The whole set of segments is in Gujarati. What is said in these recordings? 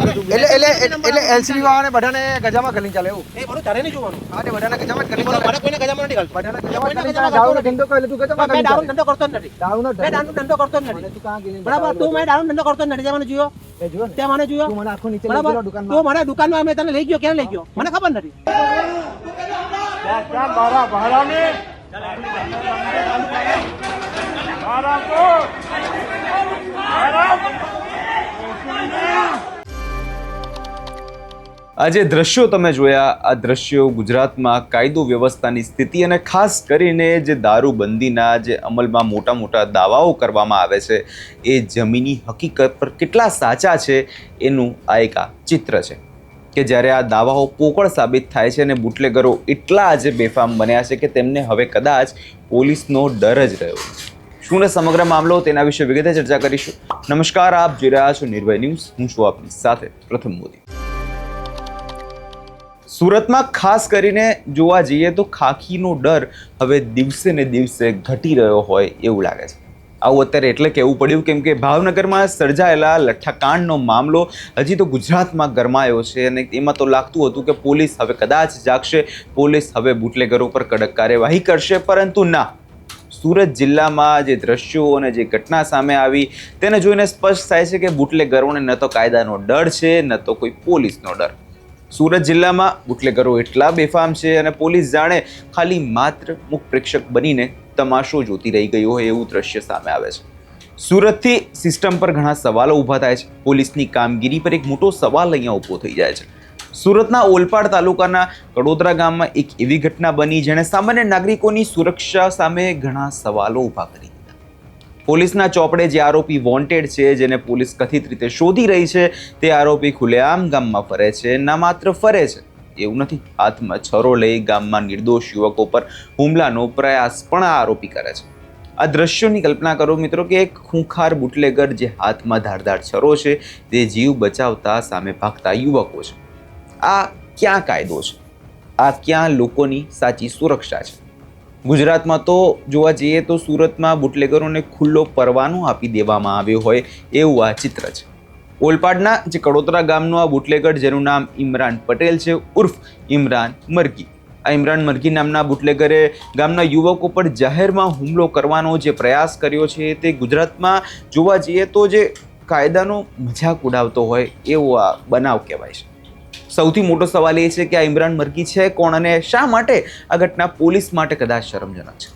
એટલે એલસીબી વાળાને બધાને ગજામાં કરી ચાલે એવું એ બધું તારે નહીં જોવાનું. હા તે બધાને ગજામાં કરી મારે કોઈને ગજામાં નથી ઘાલતો. બધાને ગજામાં કરી ચાલે દારૂનો ધંધો કરે એટલે તું ગજામાં મેં કરી દારૂનો ધંધો કરતો જ નથી. દારૂનો મેં દારૂનો ધંધો કરતો જ નથી. તું કાં ગયેલી બરાબર, તું મેં દારૂનો ધંધો કરતો જ નથી. તે મને જોયો, એ જુઓ ને તે મને જોયો. તું મને આખો નીચે લઈ બરાબર, ગયો દુકાનમાં તું મને દુકાનમાં અમે તને લઈ ગયો, ક્યાં લઈ ગયો મને ખબર નથી. આ જે દ્રશ્યો તમે જોયા, આ દ્રશ્યો ગુજરાતમાં કાયદો વ્યવસ્થાની સ્થિતિ અને ખાસ કરીને જે દારૂબંધીના જે અમલમાં મોટા મોટા દાવાઓ કરવામાં આવે છે એ જમીની હકીકત પર કેટલા સાચા છે એનું આ એક ચિત્ર છે કે જ્યારે આ દાવાઓ પોકળ સાબિત થાય છે અને બુટલેગરો એટલા આજે બેફામ બન્યા છે કે તેમને હવે કદાચ પોલીસનો ડર જ રહ્યો નથી। શું ને સમગ્ર મામલો તેના વિશે વિગતે ચર્ચા કરીશું। નમસ્કાર, આપ જોઈ રહ્યા છો નિર્ભય ન્યૂઝ, હું છું આપની સાથે પ્રથમ મોદી। સુરતમાં ખાસ કરીને જોવા જઈએ તો ખાખીનો ડર હવે દિવસે ને દિવસે ઘટી રહ્યો હોય એવું લાગે છે। આવું અત્યારે એટલે કહેવું પડ્યું કેમ કે ભાવનગરમાં સર્જાયેલા લઠ્ઠાકાંડનો મામલો હજી તો ગુજરાતમાં ગરમાયો છે અને એમાં તો લાગતું હતું કે પોલીસ હવે કદાચ જાગશે, પોલીસ હવે બુટલેગરો પર કડક કાર્યવાહી કરશે, પરંતુ ના। સુરત જિલ્લામાં જે દ્રશ્યો અને જે ઘટના સામે આવી તેને જોઈને સ્પષ્ટ થાય છે કે બુટલેગરોને ન તો કાયદાનો ડર છે ન તો કોઈ પોલીસનો ડર। સુરત જિલ્લામાં બુટલેગરો એટલા બેફામ છે અને પોલીસ જાણે ખાલી માત્ર મુખ પ્રેક્ષક બનીને તમાશો જોતી રહી ગઈ હોય એવું દ્રશ્ય સામે આવે છે। સુરતથી સિસ્ટમ પર ઘણા સવાલો ઊભા થાય છે। પોલીસની કામગીરી પર એક મોટો સવાલ અહીંયા ઊભો થઈ જાય છે। સુરતના ઓલપાડ તાલુકાના કડોદરા ગામમાં એક એવી ઘટના બની જેણે સામાન્ય નાગરિકોની સુરક્ષા સામે ઘણા સવાલો ઊભા કરી દીધા। પોલીસના ચોપડે જે આરોપી વોન્ટેડ છે, જેને પોલીસ કથિત રીતે શોધી રહી છે, તે આરોપી ખુલ્લેઆમ ગામમાં ફરે છે। ના માત્ર ફરે છે એવું નથી, હાથમાં છરો લઈ ગામમાં નિર્દોષ યુવકો પર હુમલાનો પ્રયાસ પણ આ આરોપી કરે છે। આ દ્રશ્યોની કલ્પના કરો મિત્રો કે એક ખૂંખાર બુટલેગર જે હાથમાં ધારદાર છરો છે તે જીવ બચાવતા સામે ભાગતા યુવકો છે। આ ક્યાં કાયદો છે? આ ક્યાં લોકોની સાચી સુરક્ષા છે? ગુજરાતમાં તો જોવા જઈએ તો સુરતમાં બુટલેગરોને ખુલ્લો પરવાનો આપી દેવામાં આવ્યો હોય એવું આ ચિત્ર છે। ઓલપાડના જે કડોદરા ગામનો આ બુટલેગર જેનું નામ ઇમરાન પટેલ છે ઉર્ફ ઇમરાન મરઘી, આ ઇમરાન મરઘી નામના બુટલેગરે ગામના યુવકો પર જાહેરમાં હુમલો કરવાનો જે પ્રયાસ કર્યો છે તે ગુજરાતમાં જોવા જઈએ તો જે કાયદાનો મજાક ઉડાવતો હોય એવો આ બનાવ કહેવાય છે। સૌથી મોટો સવાલ એ છે કે આ ઇમરાન મરઘી છે કોણ અને શા માટે આ ઘટના પોલીસ માટે કદાચ શરમજનક છે?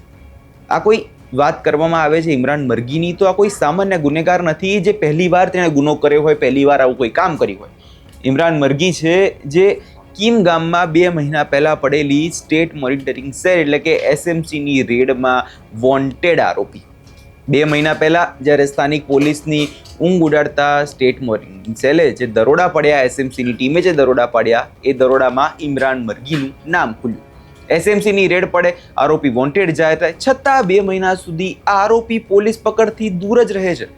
આ કોઈ વાત કરવામાં આવે છે ઇમરાન મરઘીની તો આ કોઈ સામાન્ય ગુનેગાર નથી જે પહેલી વાર તેણે ગુનો કર્યો હોય, પહેલી વાર આવું કોઈ કામ કર્યું હોય। ઇમરાન મરઘી છે જે કીમ ગામમાં 2 મહિના પહેલા પડેલી સ્ટેટ મોનિટરિંગ સેલ એટલે કે SMCની રેડમાં વોન્ટેડ આરોપી। 2 મહિના પહેલા જ્યારે સ્થાનિક પોલીસની ઊંઘ ઉડાડતા સ્ટેટ મોનિટરિંગ સેલે જે દરોડા પડ્યા, SMCની ટીમે જે દરોડા પાડ્યા એ દરોડામાં ઇમરાન મરઘીનું નામ ખુલ્યું। SMCની રેડ પડે, આરોપી વોન્ટેડ જાય થાય, છતાં 2 મહિના સુધી આ આરોપી પોલીસ પકડથી દૂર જ રહે છે।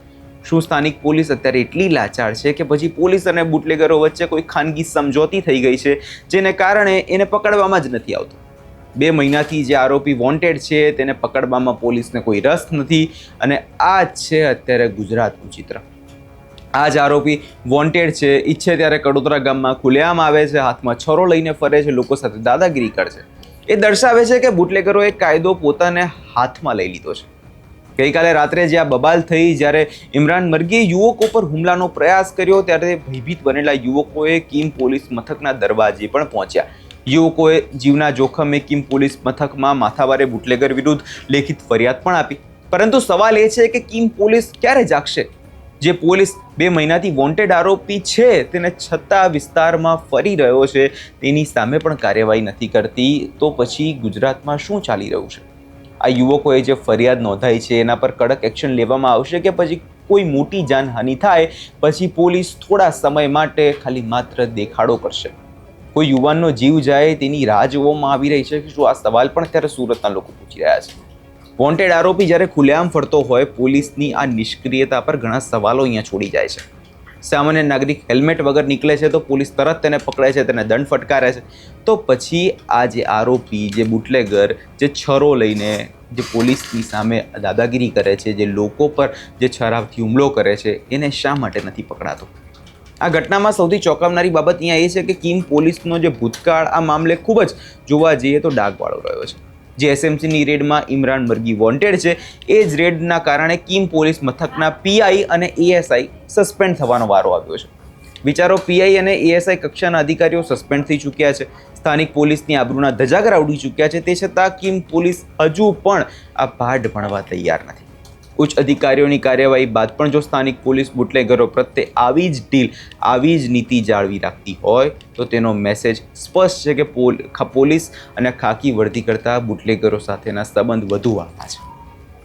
શું સ્થાનિક પોલીસ અત્યારે એટલી લાચાર છે કે પછી પોલીસ અને બુટલેગરો વચ્ચે કોઈ ખાનગી સમજોતી થઈ ગઈ છે જેને કારણે એને પકડવામાં જ નથી આવતો? 2 મહિનાથી જે આરોપી વોન્ટેડ છે તેને પકડવામાં પોલીસને કોઈ રસ નથી અને આ જ છે અત્યારે ગુજરાતનું ચિત્ર। આ જ આરોપી વોન્ટેડ છે, ઈચ્છે ત્યારે કડોદરા ગામમાં ખુલ્લેઆમ આવે છે, હાથમાં છરો લઈને ફરે છે, લોકો સાથે દાદાગીરી કરે છે। એ દર્શાવે છે કે બુટલેગરોએ કાયદો પોતાને હાથમાં લઈ લીધો છે। ગઈકાલે રાત્રે જે આ બબાલ થઈ, જ્યારે ઇમરાન મરઘીએ યુવકો પર હુમલાનો પ્રયાસ કર્યો ત્યારે ભયભીત બનેલા યુવકોએ કીમ પોલીસ મથકના દરવાજે પણ પહોંચ્યા। યુવકોએ જીવના જોખમે કીમ પોલીસ મથકમાં માથાભારે બુટલેગર વિરુદ્ધ લેખિત ફરિયાદ પણ આપી, પરંતુ સવાલ એ છે કે કીમ પોલીસ ક્યારે જાગશે? જે પોલીસ 2 મહિનાથી વોન્ટેડ આરોપી છે તેને છતાં વિસ્તારમાં ફરી રહ્યો છે તેની સામે પણ કાર્યવાહી નથી કરતી, તો પછી ગુજરાતમાં શું ચાલી રહ્યું છે? આ યુવકોએ જે ફરિયાદ નોંધાઈ છે એના પર કડક એક્શન લેવામાં આવશે કે પછી કોઈ મોટી જાનહાનિ થાય પછી પોલીસ થોડા સમય માટે ખાલી માત્ર દેખાડો કરશે? કોઈ યુવાનનો જીવ જાય તેની રાહ જોવામાં આવી રહી છે કે શું? આ સવાલ પણ અત્યારે સુરતના લોકો પૂછી રહ્યા છે। વોન્ટેડ આરોપી જ્યારે ખુલ્લેઆમ ફરતો હોય, પોલીસની આ નિષ્ક્રિયતા પર ઘણા સવાલો અહીંયા છોડી જાય છે। સામાન્ય નાગરિક હેલ્મેટ વગર નીકળે છે તો પોલીસ તરત તેને પકડે છે, તેને દંડ ફટકારે છે, તો પછી આ જે આરોપી, જે બુટલેગર, જે છરો લઈને જે પોલીસની સામે દાદાગીરી કરે છે, જે લોકો પર જે છરાવથી હુમલો કરે છે, એને શા માટે નથી પકડાતો? આ ઘટનામાં સૌથી ચોંકાવનારી બાબત અહીંયા એ છે કે કિમ પોલીસનો જે ભૂતકાળ આ મામલે ખૂબ જ જોવા જઈએ તો ડાઘવાળો રહ્યો છે. જે એસએમસીની રેડમાં ઇમરાન મરઘી વોન્ટેડ છે, એ જ રેડના કારણે કિમ પોલીસ મથકના પીઆઈ અને એએસઆઈ સસ્પેન્ડ થવાનો વારો આવ્યો છે. વિચારો, પીઆઈ અને એએસઆઈ કક્ષાના અધિકારીઓ સસ્પેન્ડ થઈ ચૂક્યા છે, સ્થાનિક પોલીસની આબરૂના ધજાગરા ઉડી ચૂક્યા છે, તે છતાં કિમ પોલીસ હજુ પણ આ ભાડ ભણવા તૈયાર નથી. ઉચ્ચ અધિકારીઓની કાર્યવાહી બાદ પણ જો સ્થાનિક પોલીસ બુટલેગરો પ્રત્યે આવી જ ઢીલ, આવી જ નીતિ જાળવી રાખતી હોય તો તેનો મેસેજ સ્પષ્ટ છે કે પોલીસ અને ખાકી વર્દી કરતાં બુટલેગરો સાથેના સંબંધ વધુ વાળા છે.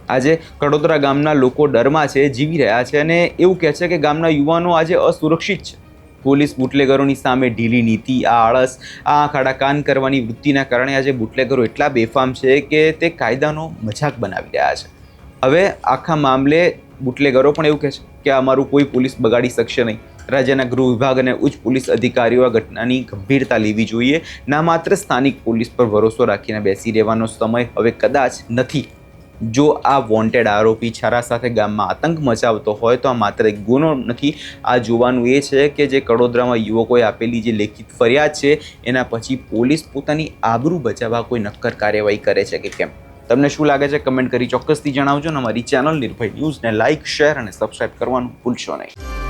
આજે કડોદરા ગામના લોકો ડરમાં છે, જીવી રહ્યા છે અને એવું કહે છે કે ગામના યુવાનો આજે અસુરક્ષિત છે. પોલીસ બુટલેગરોની સામે ઢીલી નીતિ, આ આળસ, આ આંખ આડા કાન કરવાની વૃત્તિના કારણે આજે બુટલેગરો એટલા બેફામ છે કે તે કાયદાનો મજાક બનાવી રહ્યા છે. હવે આખા મામલે બુટલેગરો પણ એવું કહે છે કે અમારું કોઈ પોલીસ બગાડી શકશે નહીં. રાજ્યના ગૃહ વિભાગ અને ઉચ્ચ પોલીસ અધિકારીઓ આ ઘટનાની ગંભીરતા લેવી જોઈએ. ના માત્ર સ્થાનિક પોલીસ પર ભરોસો રાખીને બેસી રહેવાનો સમય હવે કદાચ નથી. જો આ વોન્ટેડ આરોપી છારા સાથે ગામમાં આતંક મચાવતો હોય તો આ માત્ર એક ગુનો નથી. આ જોવાનું એ છે કે જે કડોદરામાં યુવકોએ આપેલી જે લેખિત ફરિયાદ છે એના પછી પોલીસ પોતાની આબરૂ બચાવવા કોઈ નક્કર કાર્યવાહી કરે છે કે કેમ. તમને શું લાગે છે કમેન્ટ કરી ચોક્કસથી જણાવજો. અને અમારી ચેનલ નિર્ભય ન્યૂઝને લાઇક, શેર અને સબસ્ક્રાઇબ કરવાનું ભૂલશો નહીં.